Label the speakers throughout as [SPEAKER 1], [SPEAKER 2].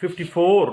[SPEAKER 1] 54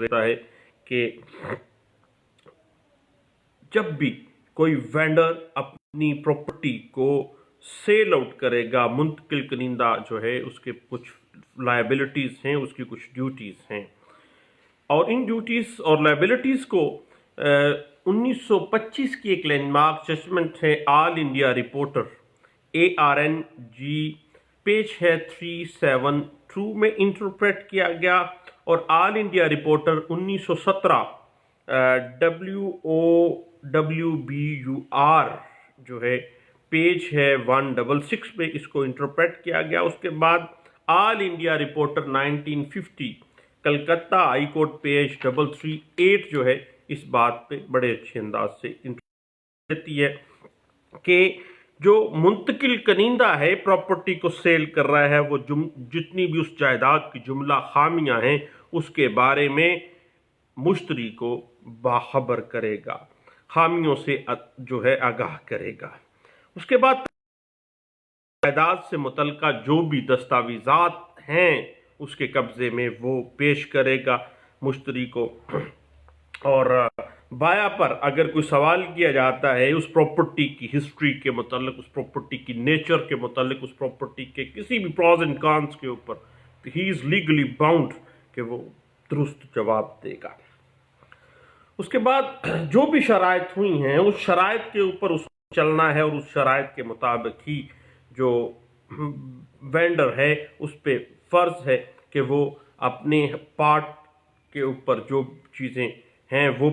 [SPEAKER 1] دیتا ہے کہ جب بھی کوئی وینڈر اپنی پراپرٹی کو سیل آؤٹ کرے گا، منتقل کنندہ جو ہے اس کے کچھ لائبلٹیز ہیں، اس کی کچھ ڈیوٹیز ہیں، اور ان ڈیوٹیز اور لائبلٹیز کو 1925 کی ایک لینڈ مارک ججمنٹ ہے آل انڈیا رپورٹر ARNG پیج ہے 372 میں انٹرپریٹ کیا گیا، اور آل انڈیا رپورٹر 1917 WOWBUR جو ہے پیج ہے 166 میں اس کو انٹرپریٹ کیا گیا۔ اس کے بعد All India Reporter 1950 Calcutta High Court page 338 جو ہے اس بات پہ بڑے اچھے انداز سے دیتی ہے کہ جو منتقل کنندہ ہے پراپرٹی کو سیل کر رہا ہے، وہ جتنی بھی اس جائیداد کی جملہ خامیاں ہیں اس کے بارے میں مشتری کو باخبر کرے گا، خامیوں سے جو ہے آگاہ کرے گا۔ اس کے بعد جائیداد سے متعلقہ جو بھی دستاویزات ہیں اس کے قبضے میں وہ پیش کرے گا مشتری کو، اور بایا پر اگر کوئی سوال کیا جاتا ہے اس پراپرٹی کی ہسٹری کے متعلق، اس پراپرٹی کی نیچر کے متعلق، اس پراپرٹی کے کسی بھی پروز اینڈ کانس کے اوپر، ہی از لیگلی باؤنڈ کہ وہ درست جواب دے گا۔ اس کے بعد جو بھی شرائط ہوئی ہیں اس شرائط کے اوپر اس کو چلنا ہے، اور اس شرائط کے مطابق ہی جو وینڈر ہے اس پہ فرض ہے کہ وہ اپنے پارٹ کے اوپر جو چیزیں ہیں وہ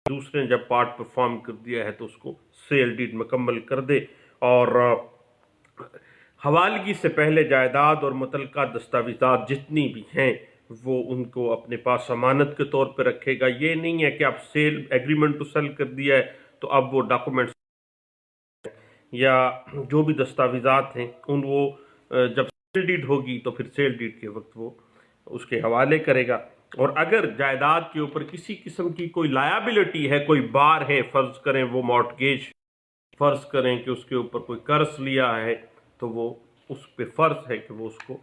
[SPEAKER 1] دوسرے نے جب پارٹ پرفارم کر دیا ہے تو اس کو سیل ڈیڈ مکمل کر دے، اور حوالگی سے پہلے جائیداد اور متعلقہ دستاویزات جتنی بھی ہیں وہ ان کو اپنے پاس ضمانت کے طور پہ رکھے گا۔ یہ نہیں ہے کہ اب سیل ایگریمنٹ ٹو سیل کر دیا ہے تو اب وہ ڈاکومنٹس یا جو بھی دستاویزات ہیں ان وہ جب سیل ڈیڈ ہوگی تو پھر سیل ڈیڈ کے وقت وہ اس کے حوالے کرے گا۔ اور اگر جائیداد کے اوپر کسی قسم کی کوئی لائبلٹی ہے، کوئی بار ہے، فرض کریں وہ مارٹگیج، فرض کریں کہ اس کے اوپر کوئی قرض لیا ہے، تو وہ اس پہ فرض ہے کہ وہ اس کو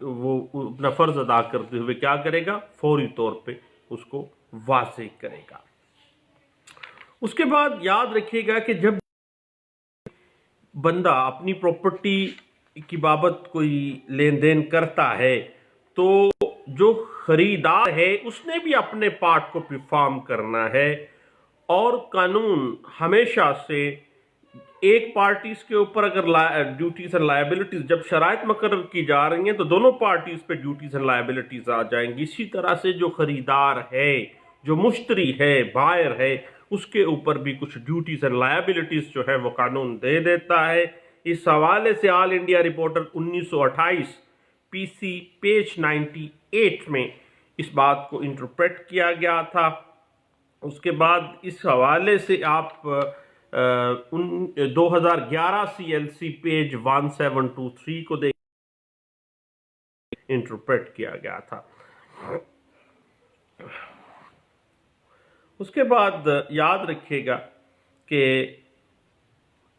[SPEAKER 1] وہ اپنا فرض ادا کرتے ہوئے کیا کرے گا، فوری طور پہ اس کو واضح کرے گا۔ اس کے بعد یاد رکھیے گا کہ جب بندہ اپنی پراپرٹی کی بابت کوئی لین دین کرتا ہے تو جو خریدار ہے اس نے بھی اپنے پارٹ کو پرفارم کرنا ہے، اور قانون ہمیشہ سے ایک پارٹیز کے اوپر اگر ڈیوٹیز اینڈ لائبلٹیز جب شرائط مقرر کی جا رہی ہیں تو دونوں پارٹیز پہ ڈیوٹیز اینڈ لائبلٹیز آ جائیں گی۔ اسی طرح سے جو خریدار ہے، جو مشتری ہے، بائر ہے، اس کے اوپر بھی کچھ ڈیوٹیز اینڈ لائبلٹیز جو ہے وہ قانون دے دیتا ہے۔ اس حوالے سے آل انڈیا رپورٹر 1928 PC پیج 98 میں اس بات کو انٹرپریٹ کیا گیا تھا۔ اس کے بعد اس حوالے سے آپ 2011 CLC پیج 1723 کو دیکھ انٹرپریٹ کیا گیا تھا۔ اس کے بعد یاد رکھیے گا کہ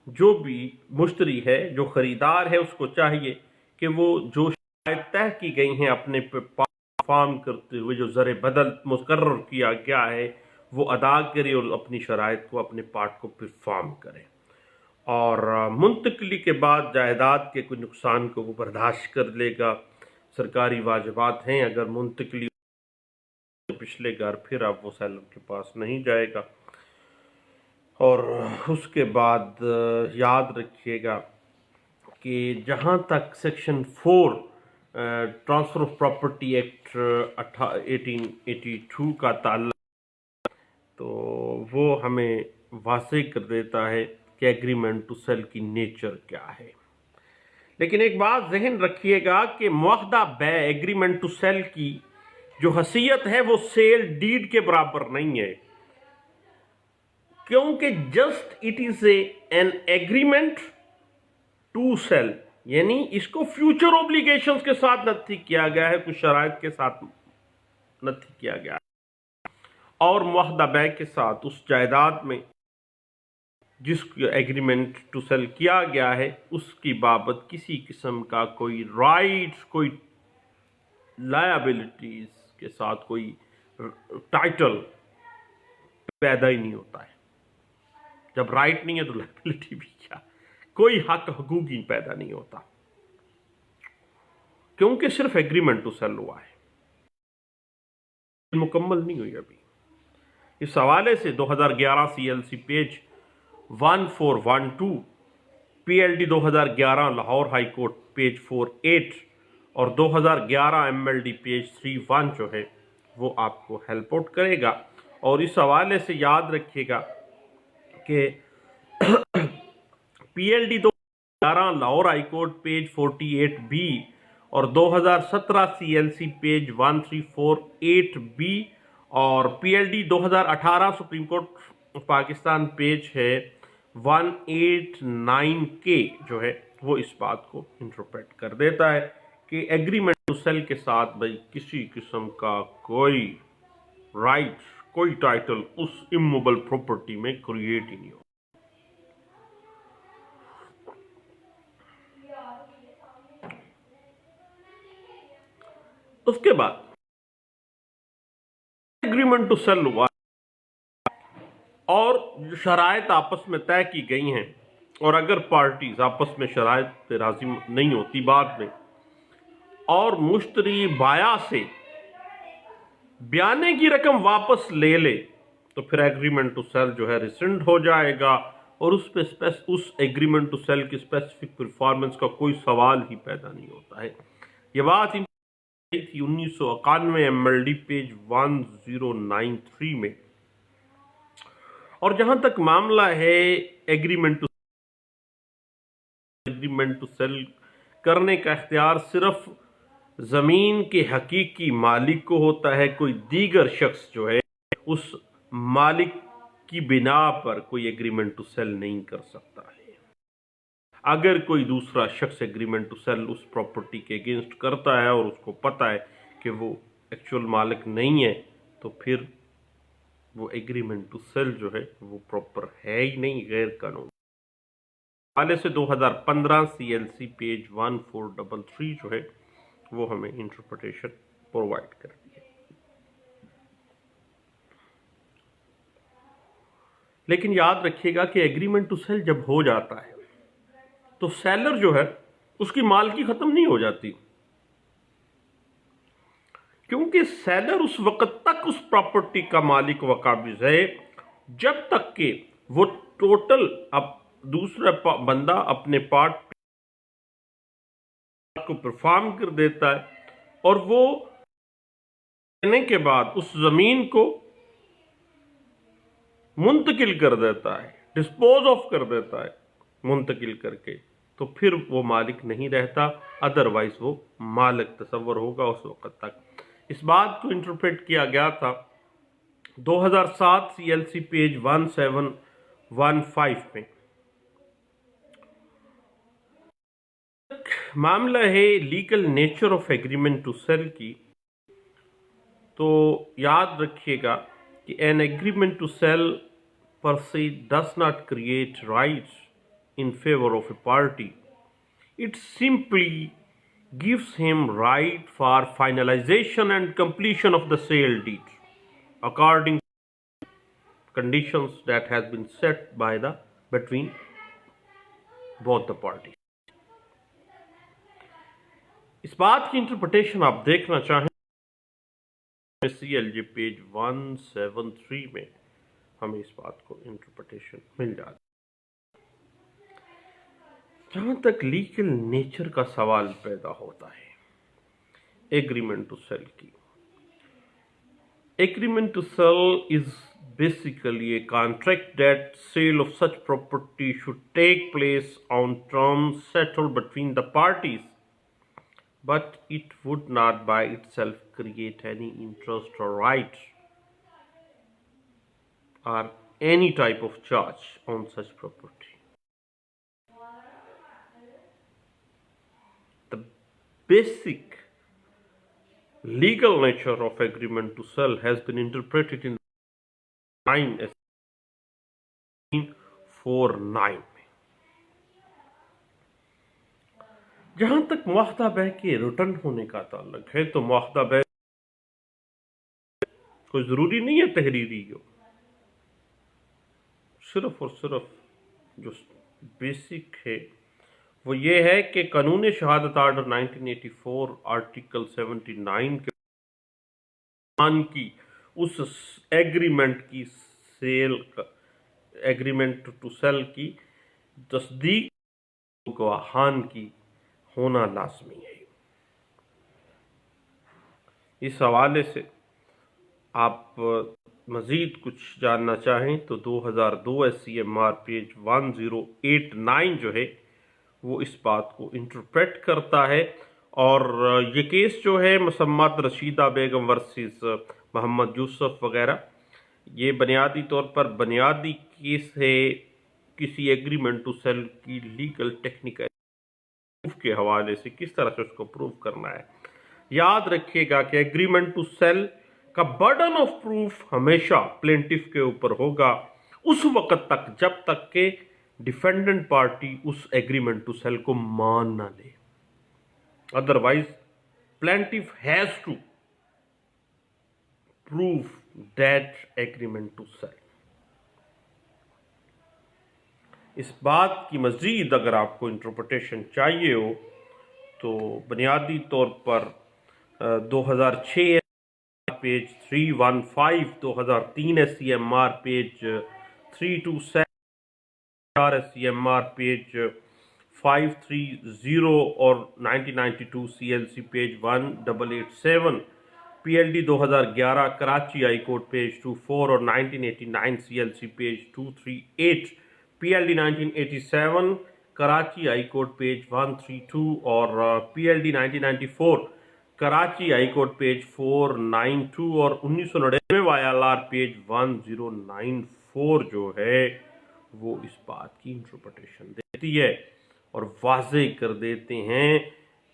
[SPEAKER 1] جو بھی مشتری ہے، جو خریدار ہے، اس کو چاہیے کہ وہ جو شرائط طے کی گئی ہیں اپنے پرفارم کرتے ہوئے، جو زر بدل مقرر کیا گیا ہے وہ ادا کرے اور اپنی شرائط کو، اپنے پارٹ کو پرفارم کرے، اور منتقلی کے بعد جائیداد کے کوئی نقصان کو وہ برداشت کر لے گا۔ سرکاری واجبات ہیں، اگر منتقلی پچھلے گھر پھر اب وہ سیلر کے پاس نہیں جائے گا۔ اور اس کے بعد یاد رکھیے گا کہ جہاں تک section 4 transfer of property act 1882 کا تعلق تو وہ ہمیں واضح کر دیتا ہے کہ ایگریمنٹ ٹو سیل کی نیچر کیا ہے۔ لیکن ایک بات ذہن رکھیے گا کہ معاہدہ بیع ایگریمنٹ ٹو سیل کی جو حیثیت ہے وہ سیل ڈیڈ کے برابر نہیں ہے، کیونکہ just it is an agreement to sell, یعنی اس کو فیوچر اوبلیگیشنز کے ساتھ نتھی کیا گیا ہے، کچھ شرائط کے ساتھ نتھی کیا گیا ہے، اور معاہدہ بیع کے ساتھ اس جائیداد میں جس ایگریمنٹ ٹو سیل کیا گیا ہے اس کی بابت کسی قسم کا کوئی رائٹ، کوئی لائبلٹیز کے ساتھ کوئی ٹائٹل پیدا ہی نہیں ہوتا ہے. جب رائٹ نہیں ہے تو لائبلٹی بھی کیا, کوئی حق حقوق ہی پیدا نہیں ہوتا, کیونکہ صرف ایگریمنٹ ٹو سیل ہوا ہے, مکمل نہیں ہوئی ابھی. اس حوالے سے 2011 CLC page 1412, PLD 2011 Lahore high Court page 48 اور 2011 MLD پیج 31 جو ہے وہ آپ کو ہیلپ آؤٹ کرے گا. اور اس حوالے سے یاد رکھیے گا کہ PLD 2011 Lahore high Court page 48B اور 2017 CLC پیج 1348B اور PLD 2018 supreme court Pakistan page ہے 189K جو ہے وہ اس بات کو انٹرپریٹ کر دیتا ہے کہ ایگریمنٹ ٹو سیل کے ساتھ بھائی کسی قسم کا کوئی رائٹ, کوئی ٹائٹل اس اموبل پراپرٹی میں کریٹ ہی نہیں ہو. اس کے بعد ایگریمنٹ ٹو سیل ہوا اور شرائط آپس میں طے کی گئی ہیں, اور اگر پارٹیز آپس میں شرائط پہ راضی نہیں ہوتی بعد میں اور مشتری بایا سے بیانے کی رقم واپس لے لے تو پھر ایگریمنٹ ٹو سیل جو ہے ریسنڈ ہو جائے گا, اور اس ایگریمنٹ ٹو سیل کی اسپیسیفک پرفارمنس کا کوئی سوال ہی پیدا نہیں ہوتا ہے. یہ بات تھی 1991 MLD پیج 1093 میں. اور جہاں تک معاملہ ہے ایگریمنٹ ٹو سیل کرنے کا اختیار صرف زمین کے حقیقی مالک کو ہوتا ہے, کوئی دیگر شخص جو ہے اس مالک کی بنا پر کوئی ایگریمنٹ ٹو سیل نہیں کر سکتا ہے. اگر کوئی دوسرا شخص ایگریمنٹ ٹو سیل اس پراپرٹی کے اگینسٹ کرتا ہے اور اس کو پتا ہے کہ وہ ایکچول مالک نہیں ہے تو پھر وہ ایگریمنٹ ٹو سیل جو ہے وہ پراپر ہے ہی نہیں, غیر قانونی. حوالے سے 2015 CLC پیج 1433 جو ہے وہ ہمیں انٹرپریٹیشن پرووائڈ کرتی ہے. لیکن یاد رکھیے گا کہ ایگریمنٹ ٹو سیل جب ہو جاتا ہے تو سیلر جو ہے اس کی مالکی ختم نہیں ہو جاتی, کیونکہ سیلر اس وقت تک اس پراپرٹی کا مالک و قابض ہے جب تک کہ وہ ٹوٹل اب دوسرا بندہ اپنے پارٹ کو پرفارم کر دیتا ہے اور وہ دینے کے بعد اس زمین کو منتقل کر دیتا ہے, ڈسپوز آف کر دیتا ہے منتقل کر کے, تو پھر وہ مالک نہیں رہتا, ادروائز وہ مالک تصور ہوگا اس وقت تک. اس بات کو انٹرپریٹ کیا گیا تھا 2007 CLC پیج 1715 میں. معاملہ ہے legal nature of agreement to sell کی, تو یاد رکھیے گا کہ an agreement to sell per se does not create rights in favor of a party. It simply gives him right for finalization and completion of the sale deed according to conditions that has been set by between both the parties. اس بات کی interpretation آپ دیکھنا چاہیں CLJ page 173 میں ہمیں اس بات کو interpretation مل جاتی. جہاں تک لیگل نیچر کا سوال پیدا ہوتا ہے ایگریمنٹ ٹو سیل کی, agreement to sell is basically a contract that sale of such property should take place on terms settled between the parties, but it would not by itself create any interest or right or any type of charge on such property. The basic legal nature of agreement to sell has been interpreted in 949. جہاں تک معاہدہ بے کے return ہونے کا تعلق ہے تو معاہدہ بے کوئی ضروری نہیں ہے تحریری ہو، صرف اور صرف جو بیسک ہے وہ یہ ہے کہ قانون شہادت آرڈر 1984 آرٹیکل 79 کے کی اس ایگریمنٹ کی سیل ایگریمنٹ ٹو سیل کی تصدیق گواہان کی ہونا لازمی ہے۔ اس حوالے سے آپ مزید کچھ جاننا چاہیں تو 2002 SCMR پیج 1089 جو ہے وہ اس بات کو انٹرپریٹ کرتا ہے، اور یہ کیس جو ہے مسمات رشیدہ بیگم ورسز محمد یوسف وغیرہ، یہ بنیادی طور پر بنیادی کیس ہے کسی ایگریمنٹ ٹو سیل کی لیگل ٹیکنیکل پروف کے حوالے سے، کس طرح سے اس کو پروف کرنا ہے۔ یاد رکھیے گا کہ ایگریمنٹ ٹو سیل کا برڈن آف پروف ہمیشہ پلینٹف کے اوپر ہوگا اس وقت تک جب تک کہ ڈیفینڈنٹ پارٹی اس ایگریمنٹ ٹو سیل کو مان نہ لے، otherwise plaintiff has to prove that agreement to sell۔ اس بات کی مزید اگر آپ کو انٹرپریٹیشن چاہیے ہو تو بنیادی طور پر 2006 page 315، 2003 SCMR page 327، SCMR page 530 اور 1992 CLC page 1887، PLD 2011 Karachi high Court page 24 اور 1989 CLC page 238، PLD 1987 Karachi high Court page 132 اور PLD 1994 Karachi high Court page 492 اور 1999 YLR پیج 1094 جو ہے وہ اس بات کی انٹرپریٹیشن دیتی ہے اور واضح کر دیتے ہیں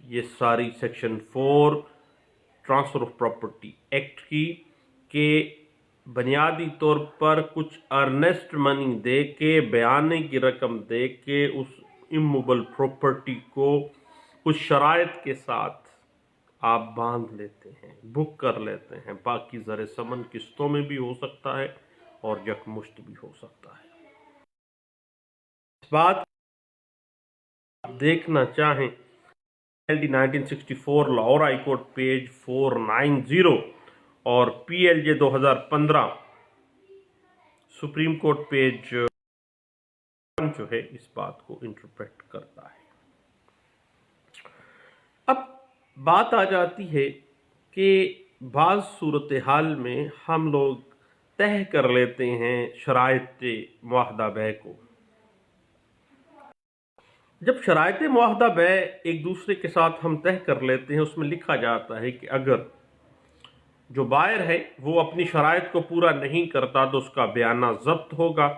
[SPEAKER 1] یہ ساری section 4 transfer of property act کی کہ بنیادی طور پر کچھ ارنسٹ منی دے کے، بیانے کی رقم دے کے اس اموبل پراپرٹی کو کچھ شرائط کے ساتھ آپ باندھ لیتے ہیں، بک کر لیتے ہیں، باقی زر ثمن قسطوں میں بھی ہو سکتا ہے اور یکمشت بھی ہو سکتا ہے۔ اس بات دیکھنا چاہیں PLD 1964 Lahore high Court page 490 اور PLJ 2015 سپریم کورٹ پیج جو ہے اس بات کو انٹرپریٹ کرتا ہے۔ اب بات آ جاتی ہے کہ بعض صورتحال میں ہم لوگ طے کر لیتے ہیں شرائط معاہدہ بے کو۔ جب شرائط معاہدہ بے ایک دوسرے کے ساتھ ہم طے کر لیتے ہیں، اس میں لکھا جاتا ہے کہ اگر جو بائر ہے وہ اپنی شرائط کو پورا نہیں کرتا تو اس کا بیانہ ضبط ہوگا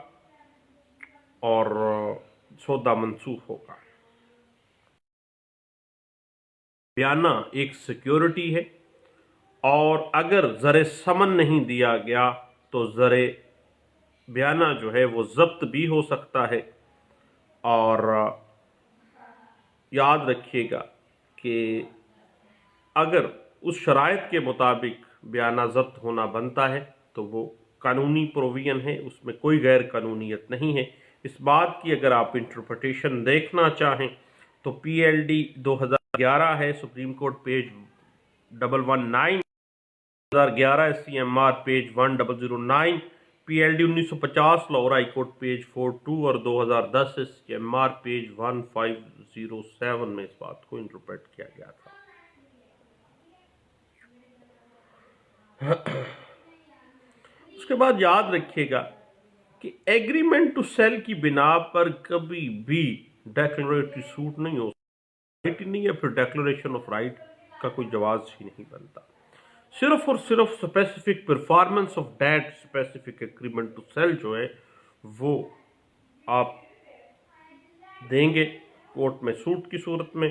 [SPEAKER 1] اور سودا منسوخ ہوگا۔ بیانہ ایک سیکیورٹی ہے اور اگر زر ثمن نہیں دیا گیا تو زر بیانہ جو ہے وہ ضبط بھی ہو سکتا ہے، اور یاد رکھیے گا کہ اگر اس شرائط کے مطابق بیانہ ضبط ہونا بنتا ہے تو وہ قانونی پروویژن ہے، اس میں کوئی غیر قانونیت نہیں ہے۔ اس بات کی اگر آپ انٹرپریٹیشن دیکھنا چاہیں تو PLD 2011 ہے supreme court page 119، 2011 SCMR page 1009، PLD 1950 Lahore high Court page 42 اور 2010 SCMR پیج 1507 میں اس بات کو انٹرپریٹ کیا گیا تھا۔ اس کے بعد یاد رکھیے گا کہ ایگریمنٹ ٹو سیل کی بنا پر کبھی بھی ڈیکلریٹری سوٹ نہیں ہو سکتا، رائٹ ہی نہیں ہے، پھر ڈیکلریشن آف رائٹ کا کوئی جواز ہی نہیں بنتا۔ صرف اور صرف specific performance of that specific agreement to sell جو ہے وہ آپ دیں گے کورٹ میں سوٹ کی صورت میں،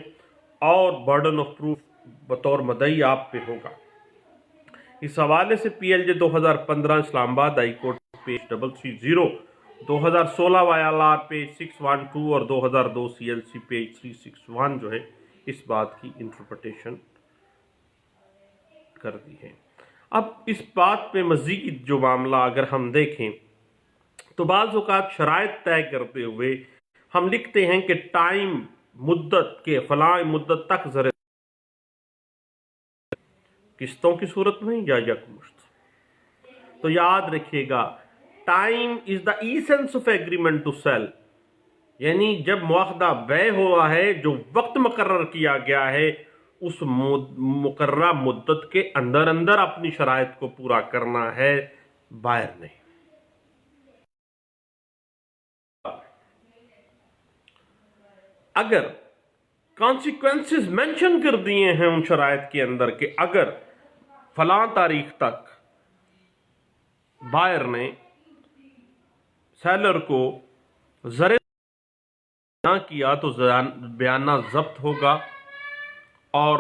[SPEAKER 1] اور برڈن آف پروف بطور مدعی آپ پہ ہوگا۔ اس حوالے سے PLJ 2015 اسلام آباد high Court page 330، 2016 YLR page 612 اور 2002 CLC پیج 361 جو ہے اس بات کی انٹرپریٹیشن کر دی ہے۔ اب اس بات پہ مزید جو معاملہ اگر ہم دیکھیں تو بعض اوقات شرائط طے کرتے ہوئے ہم لکھتے ہیں کہ ٹائم مدت کے فلاں مدت تک زر قسطوں کی صورت میں یا یکمشت۔ تو یاد رکھیے گا time is the essence of agreement to sell, یعنی جب معاہدہ بیع ہوا ہے جو وقت مقرر کیا گیا ہے اس مقررہ مدت کے اندر اندر اپنی شرائط کو پورا کرنا ہے بائر نے۔ اگر کانسیکوینسز مینشن کر دیے ہیں ان شرائط کے اندر کہ اگر فلاں تاریخ تک بائر نے سیلر کو زر نہ کیا تو بیانہ ضبط ہوگا اور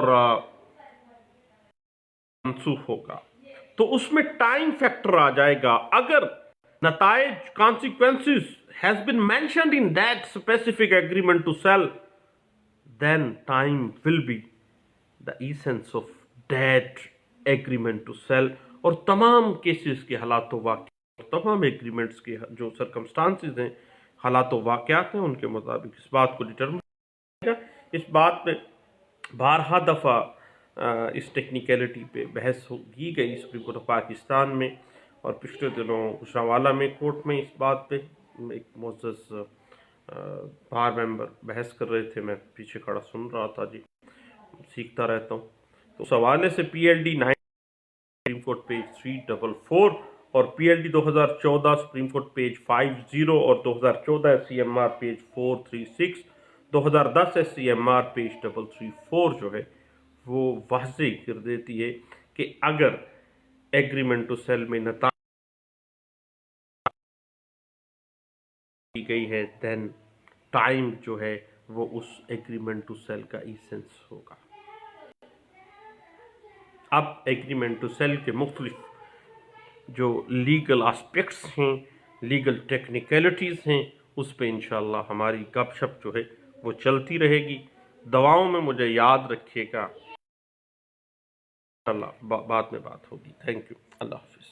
[SPEAKER 1] منسوخ ہوگا، تو اس میں ٹائم فیکٹر آ جائے گا۔ اگر نتائج consequences has been mentioned in that specific agreement to sell, then time will be the essence of that agreement to sell۔ اور تمام کیسز کے حالات و واقعات، تمام ایگریمنٹس کے جو سرکمسٹانسز ہیں، حالات و واقعات ہیں، ان کے مطابق اس بات کو ڈٹرمن کرے گا۔ اس بات پہ بارہا دفعہ اس ٹیکنیکلٹی پہ بحث کی گئی سپریم کورٹ آف پاکستان میں، اور پچھلے دنوں گوجرانوالہ میں کورٹ میں اس بات پہ ایک معزز بار ممبر بحث کر رہے تھے، میں پیچھے کھڑا سن رہا تھا، جی سیکھتا رہتا ہوں۔ تو اس حوالے سے P L D 9 supreme court page 344 اور P L D 2014 supreme court page 50 اور 2014 S C M R page 436، 2010 S C M R page 334 جو ہے وہ واضح کر دیتی ہے کہ اگر ایگریمنٹ ٹو سیل میں نتائج کی گئی ہے دین ٹائم جو ہے وہ اس ایگریمنٹ ٹو سیل کا ایسنس ہوگا۔ اب ایگریمنٹ ٹو سیل کے مختلف جو لیگل آسپیکٹس ہیں، لیگل ٹیکنیکلٹیز ہیں، اس پہ انشاءاللہ ہماری گپ شپ جو ہے وہ چلتی رہے گی۔ دعاؤں میں مجھے یاد رکھیے گا، اللہ بعد میں بات ہوگی۔ تھینک یو، اللہ حافظ۔